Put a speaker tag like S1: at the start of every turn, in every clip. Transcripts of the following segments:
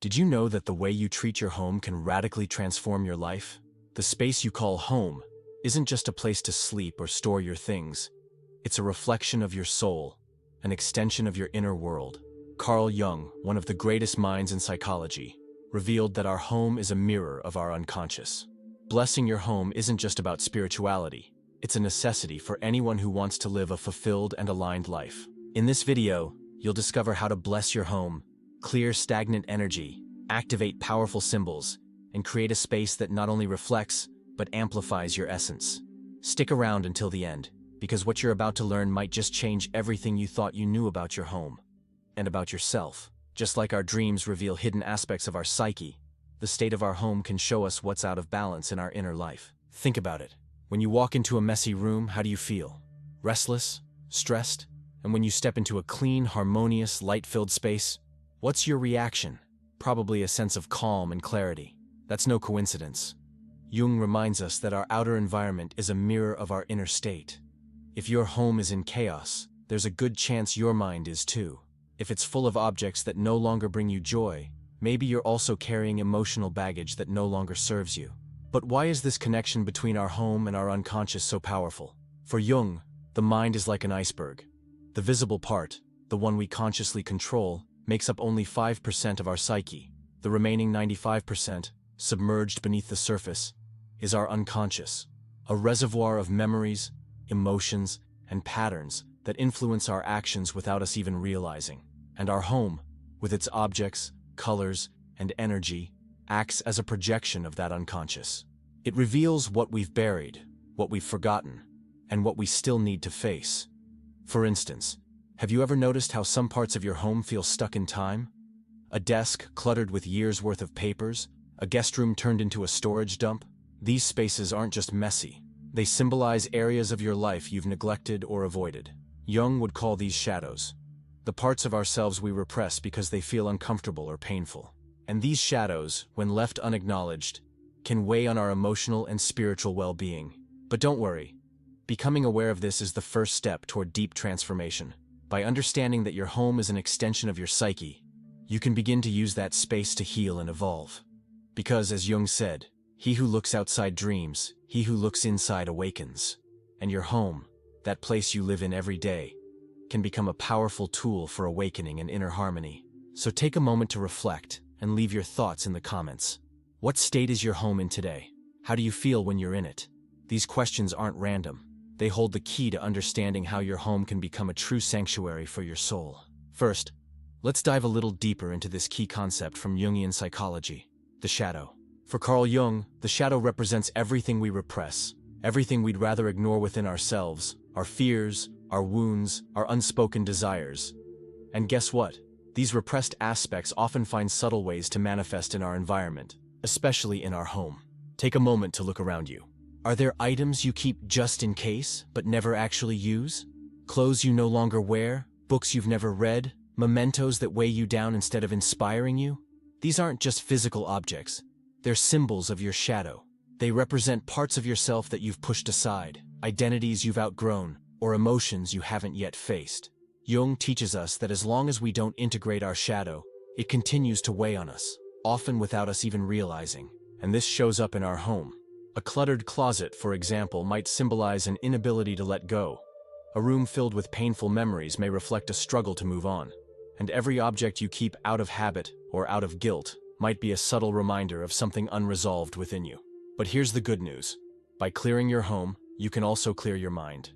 S1: Did you know that the way you treat your home can radically transform your life? The space you call home isn't just a place to sleep or store your things. It's a reflection of your soul, an extension of your inner world. Carl Jung, one of the greatest minds in psychology, revealed that our home is a mirror of our unconscious. Blessing your home isn't just about spirituality. It's a necessity for anyone who wants to live a fulfilled and aligned life. In this video, you'll discover how to bless your home, clear stagnant energy, activate powerful symbols, and create a space that not only reflects, but amplifies your essence. Stick around until the end, because what you're about to learn might just change everything you thought you knew about your home and about yourself. Just like our dreams reveal hidden aspects of our psyche, the state of our home can show us what's out of balance in our inner life. Think about it. When you walk into a messy room, how do you feel? Restless? Stressed? And when you step into a clean, harmonious, light-filled space, what's your reaction? Probably a sense of calm and clarity. That's no coincidence. Jung reminds us that our outer environment is a mirror of our inner state. If your home is in chaos, there's a good chance your mind is too. If it's full of objects that no longer bring you joy, maybe you're also carrying emotional baggage that no longer serves you. But why is this connection between our home and our unconscious so powerful? For Jung, the mind is like an iceberg. The visible part, the one we consciously control, makes up only 5% of our psyche. The remaining 95%, submerged beneath the surface, is our unconscious, a reservoir of memories, emotions, and patterns that influence our actions without us even realizing. And our home, with its objects, colors, and energy, acts as a projection of that unconscious. It reveals what we've buried, what we've forgotten, and what we still need to face. For instance, have you ever noticed how some parts of your home feel stuck in time? A desk cluttered with years' worth of papers, a guest room turned into a storage dump? These spaces aren't just messy. They symbolize areas of your life you've neglected or avoided. Jung would call these shadows, the parts of ourselves we repress because they feel uncomfortable or painful. And these shadows, when left unacknowledged, can weigh on our emotional and spiritual well-being. But don't worry. Becoming aware of this is the first step toward deep transformation. By understanding that your home is an extension of your psyche, you can begin to use that space to heal and evolve. Because, as Jung said, he who looks outside dreams, he who looks inside awakens. And your home, that place you live in every day, can become a powerful tool for awakening and inner harmony. So take a moment to reflect and leave your thoughts in the comments. What state is your home in today? How do you feel when you're in it? These questions aren't random. They hold the key to understanding how your home can become a true sanctuary for your soul. First, let's dive a little deeper into this key concept from Jungian psychology, the shadow. For Carl Jung, the shadow represents everything we repress, everything we'd rather ignore within ourselves, our fears, our wounds, our unspoken desires. And guess what? These repressed aspects often find subtle ways to manifest in our environment, especially in our home. Take a moment to look around you. Are there items you keep just in case, but never actually use? Clothes you no longer wear? Books you've never read? Mementos that weigh you down instead of inspiring you? These aren't just physical objects. They're symbols of your shadow. They represent parts of yourself that you've pushed aside, identities you've outgrown, or emotions you haven't yet faced. Jung teaches us that as long as we don't integrate our shadow, it continues to weigh on us, often without us even realizing. And this shows up in our home. A cluttered closet, for example, might symbolize an inability to let go. A room filled with painful memories may reflect a struggle to move on. And every object you keep out of habit or out of guilt might be a subtle reminder of something unresolved within you. But here's the good news. By clearing your home, you can also clear your mind.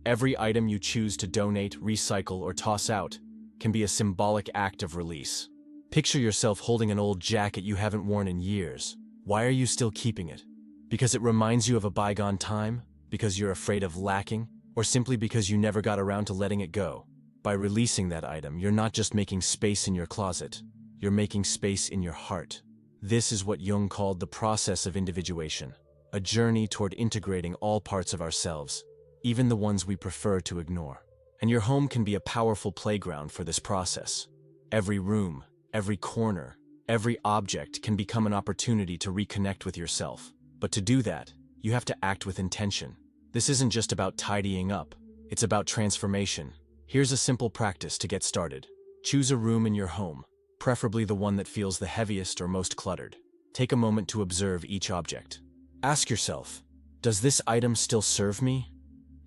S1: Every item you choose to donate, recycle, or toss out can be a symbolic act of release. Picture yourself holding an old jacket you haven't worn in years. Why are you still keeping it? Because it reminds you of a bygone time? Because you're afraid of lacking? Or simply because you never got around to letting it go? By releasing that item, you're not just making space in your closet. You're making space in your heart. This is what Jung called the process of individuation, a journey toward integrating all parts of ourselves, even the ones we prefer to ignore. And your home can be a powerful playground for this process. Every room, every corner, every object can become an opportunity to reconnect with yourself. But to do that, you have to act with intention. This isn't just about tidying up, it's about transformation. Here's a simple practice to get started. Choose a room in your home, preferably the one that feels the heaviest or most cluttered. Take a moment to observe each object. Ask yourself, does this item still serve me?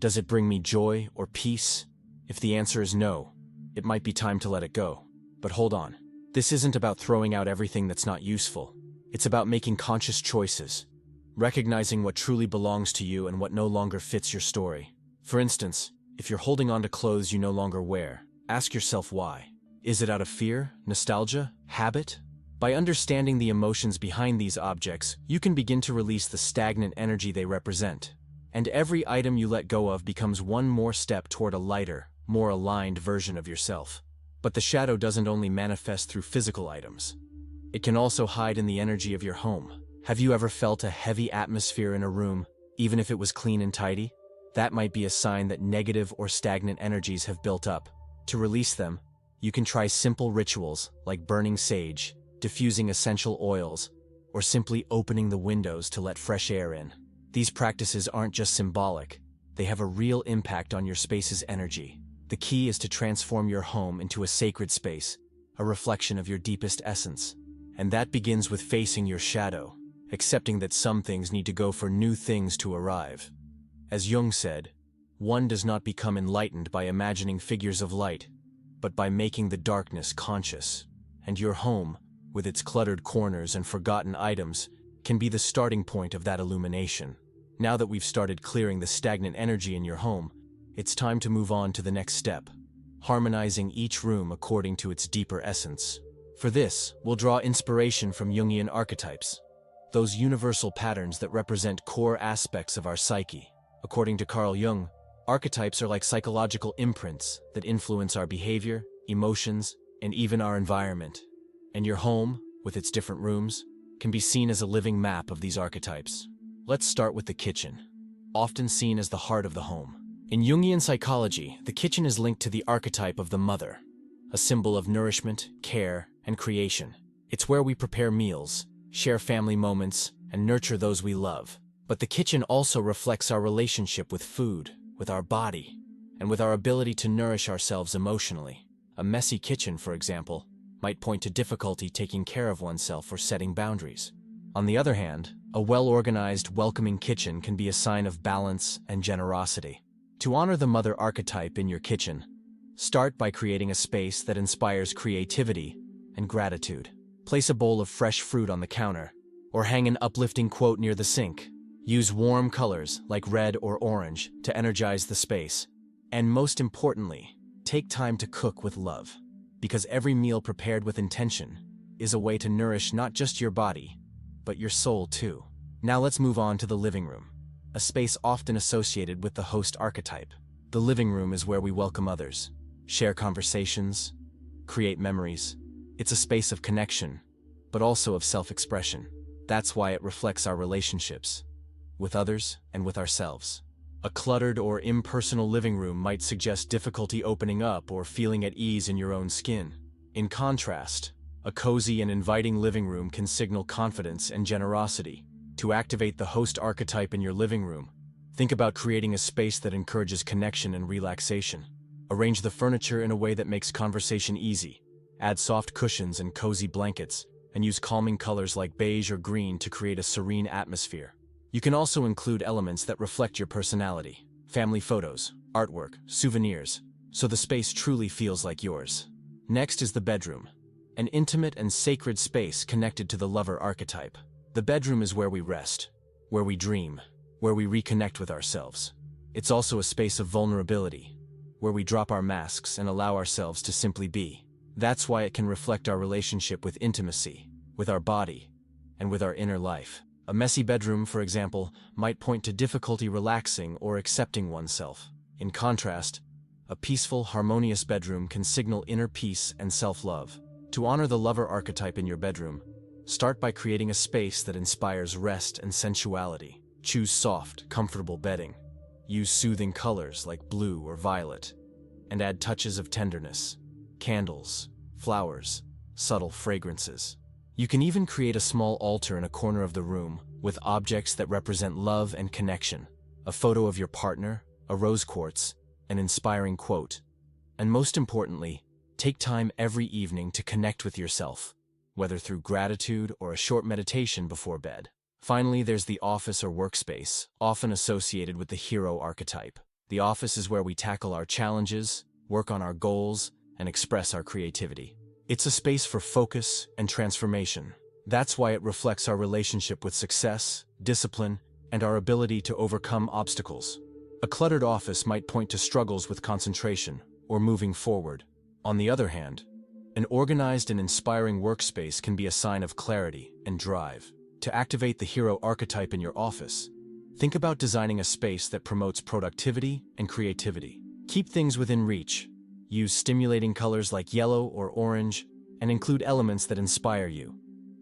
S1: Does it bring me joy or peace? If the answer is no, it might be time to let it go. But hold on. This isn't about throwing out everything that's not useful. It's about making conscious choices, recognizing what truly belongs to you and what no longer fits your story. For instance, if you're holding on to clothes you no longer wear, ask yourself why. Is it out of fear, nostalgia, habit? By understanding the emotions behind these objects, you can begin to release the stagnant energy they represent. And every item you let go of becomes one more step toward a lighter, more aligned version of yourself. But the shadow doesn't only manifest through physical items. It can also hide in the energy of your home. Have you ever felt a heavy atmosphere in a room, even if it was clean and tidy? That might be a sign that negative or stagnant energies have built up. To release them, you can try simple rituals like burning sage, diffusing essential oils, or simply opening the windows to let fresh air in. These practices aren't just symbolic, they have a real impact on your space's energy. The key is to transform your home into a sacred space, a reflection of your deepest essence. And that begins with facing your shadow, accepting that some things need to go for new things to arrive. As Jung said, one does not become enlightened by imagining figures of light, but by making the darkness conscious. And your home, with its cluttered corners and forgotten items, can be the starting point of that illumination. Now that we've started clearing the stagnant energy in your home, it's time to move on to the next step, harmonizing each room according to its deeper essence. For this, we'll draw inspiration from Jungian archetypes, those universal patterns that represent core aspects of our psyche. According to Carl Jung, archetypes are like psychological imprints that influence our behavior, emotions, and even our environment. And your home, with its different rooms, can be seen as a living map of these archetypes. Let's start with the kitchen, often seen as the heart of the home. In Jungian psychology, the kitchen is linked to the archetype of the mother, a symbol of nourishment, care, and creation. It's where we prepare meals, share family moments, and nurture those we love. But the kitchen also reflects our relationship with food, with our body, and with our ability to nourish ourselves emotionally. A messy kitchen, for example, might point to difficulty taking care of oneself or setting boundaries. On the other hand, a well-organized, welcoming kitchen can be a sign of balance and generosity. To honor the mother archetype in your kitchen, start by creating a space that inspires creativity and gratitude. Place a bowl of fresh fruit on the counter, or hang an uplifting quote near the sink. Use warm colors like red or orange to energize the space. And most importantly, take time to cook with love. Because every meal prepared with intention is a way to nourish not just your body, but your soul too. Now let's move on to the living room, a space often associated with the host archetype. The living room is where we welcome others, share conversations, create memories. It's a space of connection, but also of self-expression. That's why it reflects our relationships, with others and with ourselves. A cluttered or impersonal living room might suggest difficulty opening up or feeling at ease in your own skin. In contrast, a cozy and inviting living room can signal confidence and generosity. To activate the host archetype in your living room, think about creating a space that encourages connection and relaxation. Arrange the furniture in a way that makes conversation easy. Add soft cushions and cozy blankets, and use calming colors like beige or green to create a serene atmosphere. You can also include elements that reflect your personality, family photos, artwork, souvenirs, so the space truly feels like yours. Next is the bedroom, an intimate and sacred space connected to the lover archetype. The bedroom is where we rest, where we dream, where we reconnect with ourselves. It's also a space of vulnerability, where we drop our masks and allow ourselves to simply be. That's why it can reflect our relationship with intimacy, with our body, and with our inner life. A messy bedroom, for example, might point to difficulty relaxing or accepting oneself. In contrast, a peaceful, harmonious bedroom can signal inner peace and self-love. To honor the lover archetype in your bedroom, start by creating a space that inspires rest and sensuality. Choose soft, comfortable bedding. Use soothing colors like blue or violet, and add touches of tenderness, candles, flowers, subtle fragrances. You can even create a small altar in a corner of the room with objects that represent love and connection. A photo of your partner, a rose quartz, an inspiring quote. And most importantly, Take time every evening to connect with yourself, whether through gratitude or a short meditation before bed. Finally, there's the office or workspace, often associated with the hero archetype. The office is where we tackle our challenges, work on our goals, and express our creativity. It's a space for focus and transformation. That's why it reflects our relationship with success, discipline, and our ability to overcome obstacles. A cluttered office might point to struggles with concentration or moving forward. On the other hand, an organized and inspiring workspace can be a sign of clarity and drive. To activate the hero archetype in your office, think about designing a space that promotes productivity and creativity. Keep things within reach. Use stimulating colors like yellow or orange, and include elements that inspire you.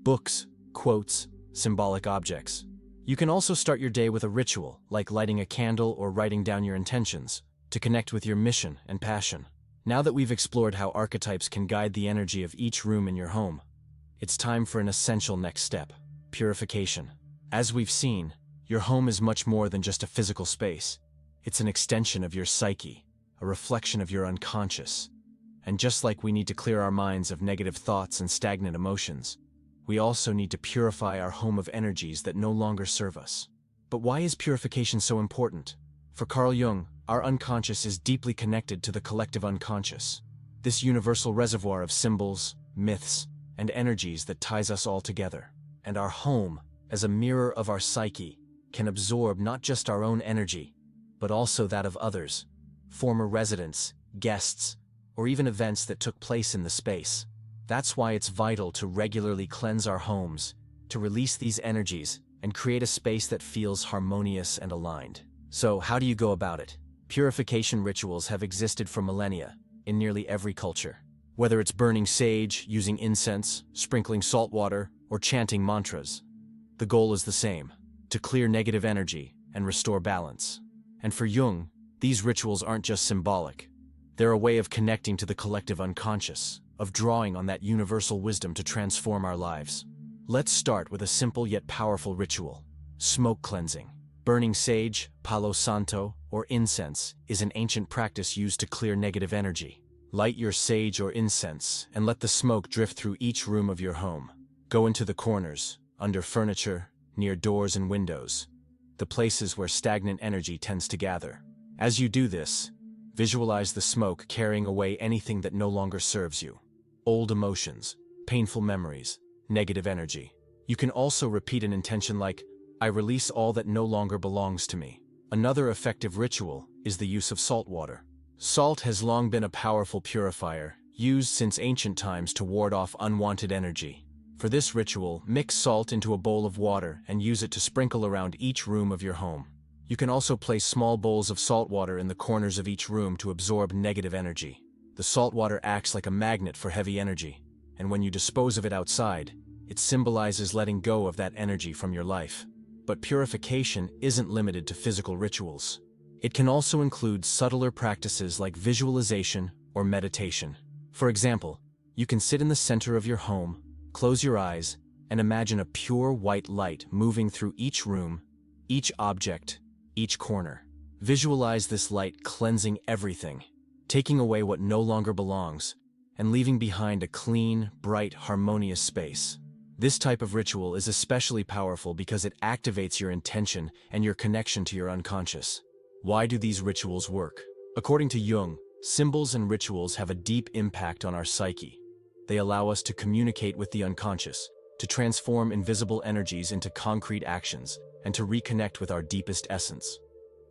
S1: Books, quotes, symbolic objects. You can also start your day with a ritual, like lighting a candle or writing down your intentions, to connect with your mission and passion. Now that we've explored how archetypes can guide the energy of each room in your home, it's time for an essential next step: purification. As we've seen, your home is much more than just a physical space. It's an extension of your psyche, a reflection of your unconscious. And just like we need to clear our minds of negative thoughts and stagnant emotions, we also need to purify our home of energies that no longer serve us. But why is purification so important? For Carl Jung, our unconscious is deeply connected to the collective unconscious, this universal reservoir of symbols, myths, and energies that ties us all together. And our home, as a mirror of our psyche, can absorb not just our own energy, but also that of others, former residents, guests, or even events that took place in the space. That's why it's vital to regularly cleanse our homes, to release these energies, and create a space that feels harmonious and aligned. So, how do you go about it? Purification rituals have existed for millennia, in nearly every culture. Whether it's burning sage, using incense, sprinkling salt water, or chanting mantras, the goal is the same: to clear negative energy and restore balance. And for Jung, these rituals aren't just symbolic. They're a way of connecting to the collective unconscious, of drawing on that universal wisdom to transform our lives. Let's start with a simple yet powerful ritual: smoke cleansing. Burning sage, palo santo, or incense is an ancient practice used to clear negative energy. Light your sage or incense and let the smoke drift through each room of your home. Go into the corners, under furniture, near doors and windows, the places where stagnant energy tends to gather. As you do this, visualize the smoke carrying away anything that no longer serves you: old emotions, painful memories, negative energy. You can also repeat an intention like, "I release all that no longer belongs to me." Another effective ritual is the use of salt water. Salt has long been a powerful purifier, used since ancient times to ward off unwanted energy. For this ritual, mix salt into a bowl of water and use it to sprinkle around each room of your home. You can also place small bowls of salt water in the corners of each room to absorb negative energy. The salt water acts like a magnet for heavy energy, and when you dispose of it outside, it symbolizes letting go of that energy from your life. But purification isn't limited to physical rituals. It can also include subtler practices like visualization or meditation. For example, you can sit in the center of your home, close your eyes, and imagine a pure white light moving through each room, each object, each corner. Visualize this light cleansing everything, taking away what no longer belongs, and leaving behind a clean, bright, harmonious space. This type of ritual is especially powerful because it activates your intention and your connection to your unconscious. Why do these rituals work? According to Jung, symbols and rituals have a deep impact on our psyche. They allow us to communicate with the unconscious, to transform invisible energies into concrete actions, and to reconnect with our deepest essence.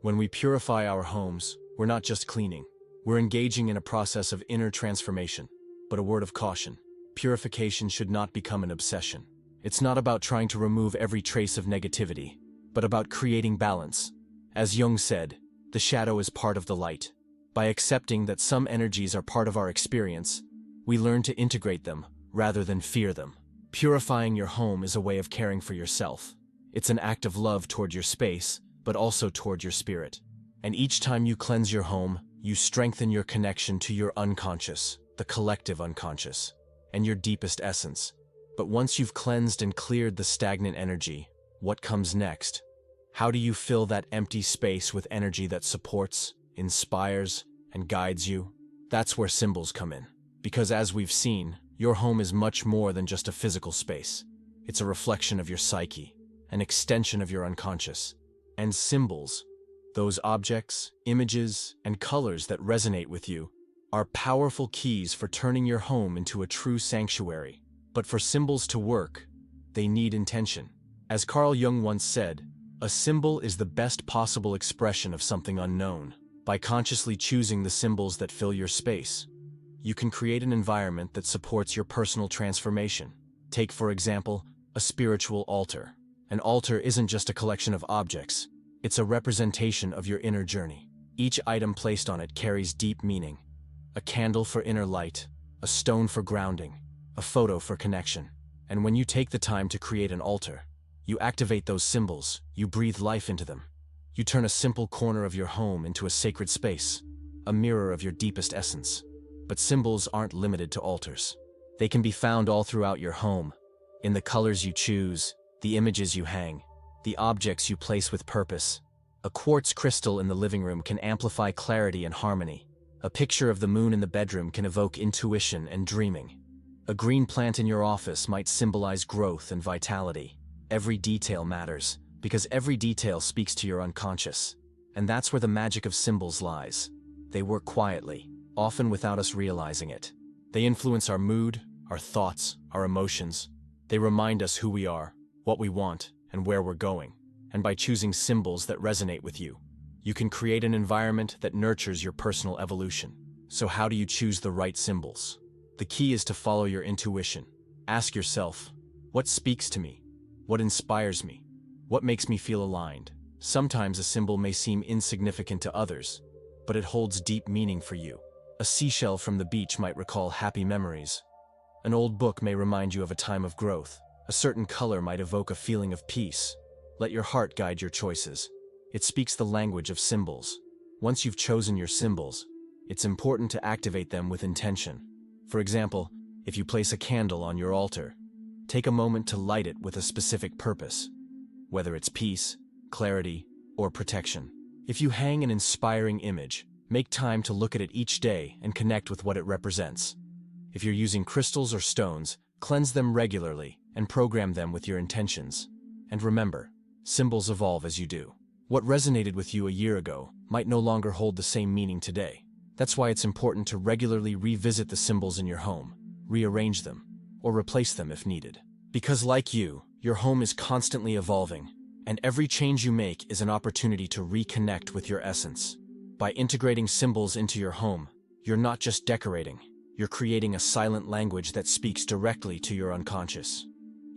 S1: When we purify our homes, we're not just cleaning. We're engaging in a process of inner transformation. But a word of caution: purification should not become an obsession. It's not about trying to remove every trace of negativity, but about creating balance. As Jung said, the shadow is part of the light. By accepting that some energies are part of our experience, we learn to integrate them rather than fear them. Purifying your home is a way of caring for yourself. It's an act of love toward your space, but also toward your spirit. And each time you cleanse your home, you strengthen your connection to your unconscious, the collective unconscious, and your deepest essence. But once you've cleansed and cleared the stagnant energy, what comes next? How do you fill that empty space with energy that supports, inspires, and guides you? That's where symbols come in. Because as we've seen, your home is much more than just a physical space. It's a reflection of your psyche, an extension of your unconscious. And symbols, those objects, images, and colors that resonate with you, are powerful keys for turning your home into a true sanctuary. But for symbols to work, they need intention. As Carl Jung once said, a symbol is the best possible expression of something unknown. By consciously choosing the symbols that fill your space, you can create an environment that supports your personal transformation. Take, for example, a spiritual altar. An altar isn't just a collection of objects, it's a representation of your inner journey. Each item placed on it carries deep meaning. A candle for inner light, a stone for grounding, a photo for connection. And when you take the time to create an altar, you activate those symbols, you breathe life into them. You turn a simple corner of your home into a sacred space, a mirror of your deepest essence. But symbols aren't limited to altars. They can be found all throughout your home, in the colors you choose, the images you hang, the objects you place with purpose. A quartz crystal in the living room can amplify clarity and harmony. A picture of the moon in the bedroom can evoke intuition and dreaming. A green plant in your office might symbolize growth and vitality. Every detail matters, because every detail speaks to your unconscious. And that's where the magic of symbols lies. They work quietly, often without us realizing it. They influence our mood, our thoughts, our emotions. They remind us who we are, what we want, and where we're going. And by choosing symbols that resonate with you, you can create an environment that nurtures your personal evolution. So how do you choose the right symbols? The key is to follow your intuition. Ask yourself, what speaks to me? What inspires me? What makes me feel aligned? Sometimes a symbol may seem insignificant to others, but it holds deep meaning for you. A seashell from the beach might recall happy memories. An old book may remind you of a time of growth. A certain color might evoke a feeling of peace. Let your heart guide your choices. It speaks the language of symbols. Once you've chosen your symbols, it's important to activate them with intention. For example, if you place a candle on your altar, take a moment to light it with a specific purpose, whether it's peace, clarity, or protection. If you hang an inspiring image, make time to look at it each day and connect with what it represents. If you're using crystals or stones, cleanse them regularly and program them with your intentions. And remember, symbols evolve as you do. What resonated with you a year ago might no longer hold the same meaning today. That's why it's important to regularly revisit the symbols in your home, rearrange them, or replace them if needed. Because like you, your home is constantly evolving, and every change you make is an opportunity to reconnect with your essence. By integrating symbols into your home, you're not just decorating, you're creating a silent language that speaks directly to your unconscious.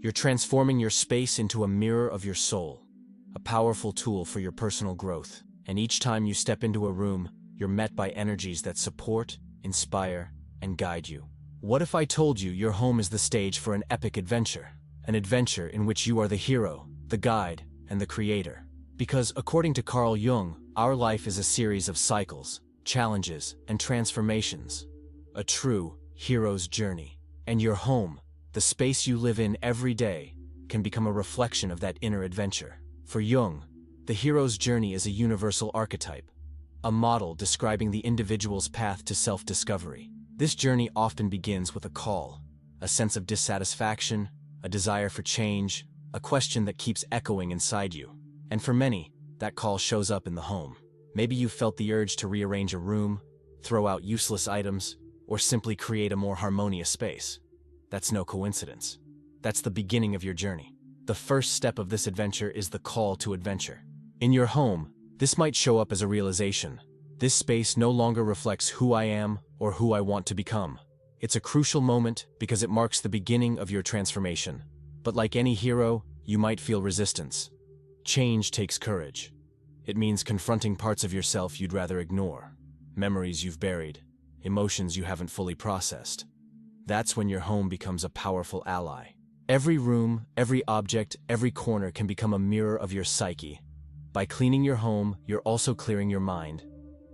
S1: You're transforming your space into a mirror of your soul, a powerful tool for your personal growth. And each time you step into a room, you're met by energies that support, inspire, and guide you. What if I told you your home is the stage for an epic adventure? An adventure in which you are the hero, the guide, and the creator. Because according to Carl Jung, our life is a series of cycles, challenges, and transformations. A true hero's journey. And your home, the space you live in every day, can become a reflection of that inner adventure. For Jung, the hero's journey is a universal archetype, a model describing the individual's path to self-discovery. This journey often begins with a call, a sense of dissatisfaction, a desire for change, a question that keeps echoing inside you. And for many, that call shows up in the home. Maybe you felt the urge to rearrange a room, throw out useless items, or simply create a more harmonious space. That's no coincidence. That's the beginning of your journey. The first step of this adventure is the call to adventure. In your home, this might show up as a realization. This space no longer reflects who I am or who I want to become. It's a crucial moment because it marks the beginning of your transformation. But like any hero, you might feel resistance. Change takes courage. It means confronting parts of yourself you'd rather ignore, memories you've buried, emotions you haven't fully processed. That's when your home becomes a powerful ally. Every room, every object, every corner can become a mirror of your psyche. By cleaning your home, you're also clearing your mind.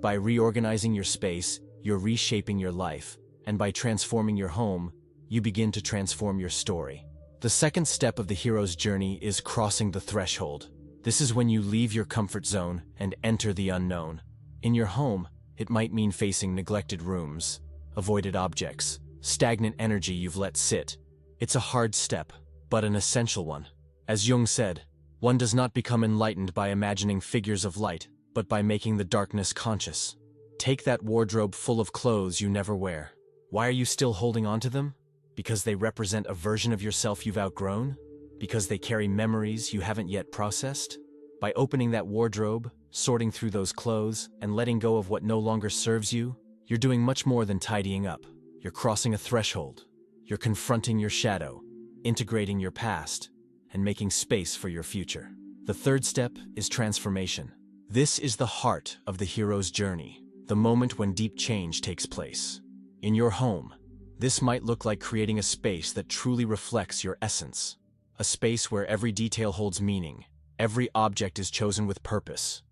S1: By reorganizing your space, you're reshaping your life. And by transforming your home, you begin to transform your story. The second step of the hero's journey is crossing the threshold. This is when you leave your comfort zone and enter the unknown. In your home, it might mean facing neglected rooms, avoided objects, stagnant energy you've let sit. It's a hard step, but an essential one. As Jung said, one does not become enlightened by imagining figures of light, but by making the darkness conscious. Take that wardrobe full of clothes you never wear. Why are you still holding on to them? Because they represent a version of yourself you've outgrown? Because they carry memories you haven't yet processed? By opening that wardrobe, sorting through those clothes, and letting go of what no longer serves you, you're doing much more than tidying up. You're crossing a threshold. You're confronting your shadow, integrating your past, and making space for your future. The third step is transformation. This is the heart of the hero's journey, the moment when deep change takes place. In your home, this might look like creating a space that truly reflects your essence. A space where every detail holds meaning, every object is chosen with purpose,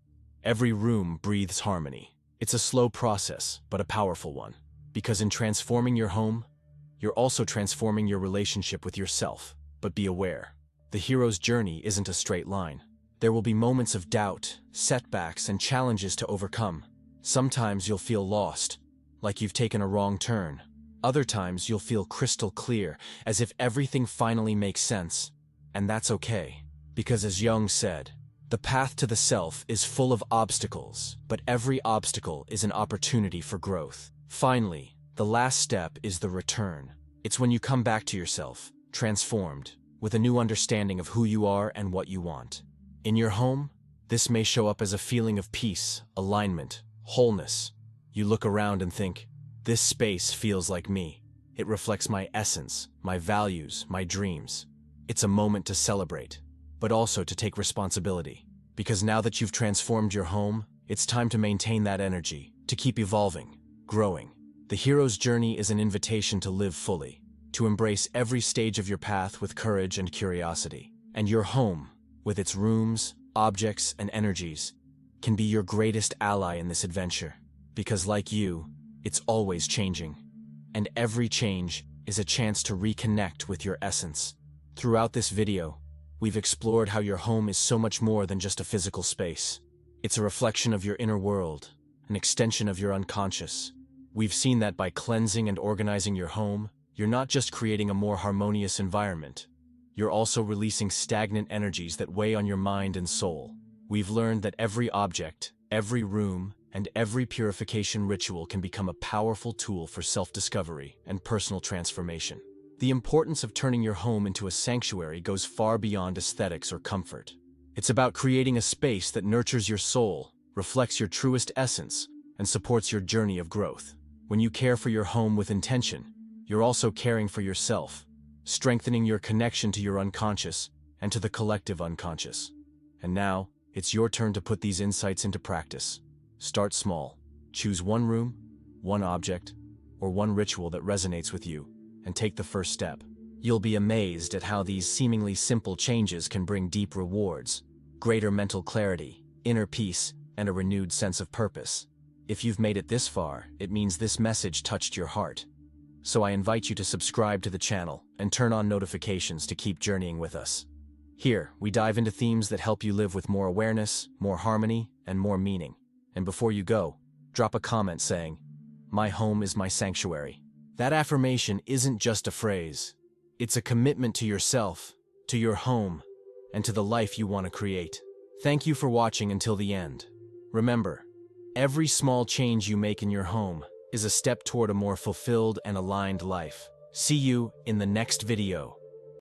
S1: every room breathes harmony. It's a slow process, but a powerful one. Because in transforming your home, you're also transforming your relationship with yourself. But be aware, the hero's journey isn't a straight line. There will be moments of doubt, setbacks, and challenges to overcome. Sometimes you'll feel lost, like you've taken a wrong turn. Other times you'll feel crystal clear, as if everything finally makes sense. And that's okay, because as Jung said, the path to the self is full of obstacles, but every obstacle is an opportunity for growth. Finally, the last step is the return. It's when you come back to yourself, transformed, with a new understanding of who you are and what you want. In your home, this may show up as a feeling of peace, alignment, wholeness. You look around and think, this space feels like me. It reflects my essence, my values, my dreams. It's a moment to celebrate, but also to take responsibility. Because now that you've transformed your home, it's time to maintain that energy, to keep evolving, growing. The hero's journey is an invitation to live fully, to embrace every stage of your path with courage and curiosity. And your home, with its rooms, objects, and energies, can be your greatest ally in this adventure. Because like you, it's always changing. And every change is a chance to reconnect with your essence. Throughout this video, we've explored how your home is so much more than just a physical space. It's a reflection of your inner world, an extension of your unconscious. We've seen that by cleansing and organizing your home, you're not just creating a more harmonious environment, you're also releasing stagnant energies that weigh on your mind and soul. We've learned that every object, every room, and every purification ritual can become a powerful tool for self-discovery and personal transformation. The importance of turning your home into a sanctuary goes far beyond aesthetics or comfort. It's about creating a space that nurtures your soul, reflects your truest essence, and supports your journey of growth. When you care for your home with intention, you're also caring for yourself, strengthening your connection to your unconscious and to the collective unconscious. And now, it's your turn to put these insights into practice. Start small. Choose one room, one object, or one ritual that resonates with you, and take the first step. You'll be amazed at how these seemingly simple changes can bring deep rewards, greater mental clarity, inner peace, and a renewed sense of purpose. If you've made it this far, it means this message touched your heart. So I invite you to subscribe to the channel and turn on notifications to keep journeying with us. Here, we dive into themes that help you live with more awareness, more harmony, and more meaning. And before you go, drop a comment saying, "My home is my sanctuary." That affirmation isn't just a phrase. It's a commitment to yourself, to your home, and to the life you want to create. Thank you for watching until the end. Remember, every small change you make in your home is a step toward a more fulfilled and aligned life. See you in the next video.